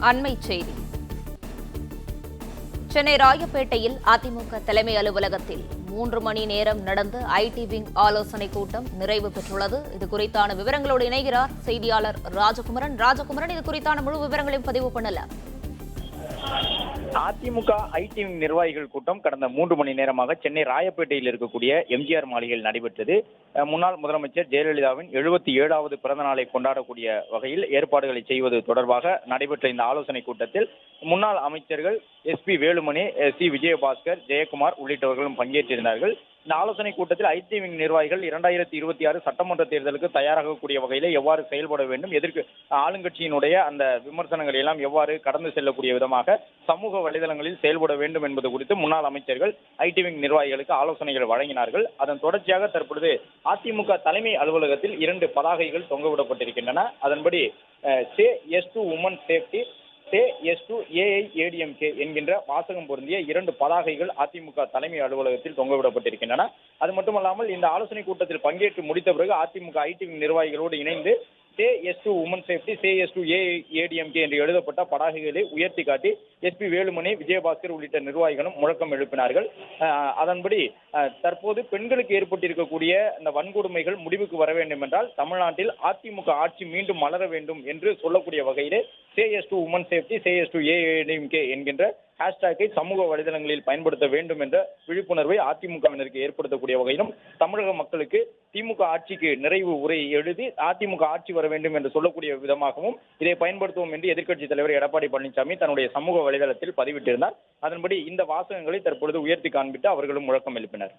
அண்மைச் செய்தி. சென்னை ராயப்பேட்டையில் அதிமுக தலைமை அலுவலகத்தில் 3 மணி நேரம் நடந்த ஐடி விங் ஆலோசனைக் கூட்டம் நிறைவு பெற்றுள்ளது. இது குறித்தான விவரங்களோடு இணைகிறார் செய்தியாளர் ராஜகுமரன். இது குறித்தான முழு விவரங்களையும் பதிவு பண்ணலாம். அதிமுக ஐடி நிர்வாகிகள் கூட்டம் கடந்த 3 மணி நேரமாக சென்னை ராயப்பேட்டையில் இருக்கக்கூடிய எம்ஜிஆர் மாளிகையில் நடைபெற்றது. முன்னாள் முதலமைச்சர் ஜெயலலிதாவின் 77வது பிறந்த நாளை கொண்டாடக்கூடிய வகையில் ஏற்பாடுகளை செய்வது தொடர்பாக நடைபெற்ற இந்த ஆலோசனை கூட்டத்தில் முன்னாள் அமைச்சர்கள் SP வேலுமணி, C விஜயபாஸ்கர், ஜெயக்குமார் உள்ளிட்டவர்களும் பங்கேற்றிருந்தார்கள். இந்த ஆலோசனை கூட்டத்தில் ஐடி விங் நிர்வாகிகள் 2026 சட்டமன்ற தேர்தலுக்கு தயாராகக்கூடிய வகையில் எவ்வாறு செயல்பட வேண்டும், ஆளுங்கட்சியினுடைய அந்த விமர்சனங்களை எல்லாம் எவ்வாறு கடந்து செல்லக்கூடிய விதமாக சமூக வலைதளங்களில் செயல்பட வேண்டும் என்பது குறித்து முன்னாள் அமைச்சர்கள் ஐடி விங் நிர்வாகிகளுக்கு ஆலோசனைகள் வழங்கினார்கள். அதன் தொடர்ச்சியாக தற்பொழுது அதிமுக தலைமை அலுவலகத்தில் 2 பதாகைகள் தொங்கவிடப்பட்டிருக்கின்றன. அதன்படி Say-Yes-to Women Safety, Say-Yes-to AIADMK என்கின்ற வாசகம் பொருந்திய 2 பதாகைகள் அதிமுக தலைமை அலுவலகத்தில் தொங்கவிடப்பட்டிருக்கின்றன. அது மட்டுமல்லாமல் இந்த ஆலோசனை கூட்டத்தில் பங்கேற்று முடித்த பிறகு அதிமுக ஐடி நிர்வாகிகளோடு இணைந்து Say-Yes-to Women Safety, Say-Yes-to AIADMK என்று எழுதப்பட்ட பதாகைகளை உயர்த்தி காட்டி SP வேலுமணி, விஜயபாஸ்கர் உள்ளிட்ட நிர்வாகிகளும் முழக்கம் எழுப்பினார்கள். அதன்படி தற்போது பெண்களுக்கு ஏற்பட்டிருக்கக்கூடிய இந்த வன்கொடுமைகள் முடிவுக்கு வர வேண்டும் என்றால் தமிழ்நாட்டில் அதிமுக ஆட்சி மீண்டும் மலர வேண்டும் என்று சொல்லக்கூடிய வகையிலே Say-Yes-to Women Safety, Say-Yes-to AIADMK என்கின்ற ஹேஷ்டாக்கை சமூக வலைதளங்களில் பயன்படுத்த வேண்டும் என்ற விழிப்புணர்வை அதிமுகவினருக்கு ஏற்படுத்தக்கூடிய வகையிலும் தமிழக மக்களுக்கு திமுக ஆட்சிக்கு நிறைவு உரை எழுதி அதிமுக ஆட்சி வர வேண்டும் என்று சொல்லக்கூடிய விதமாகவும் இதை பயன்படுத்துவோம் என்று எதிர்க்கட்சித் தலைவர் எடப்பாடி பழனிசாமி தன்னுடைய சமூக வலைதளத்தில் பதிவிட்டிருந்தார். அதன்படி இந்த வாசகங்களை தற்பொழுது உயர்த்தி காண்பித்து அவர்களும் முழக்கம் எழுப்பினர்.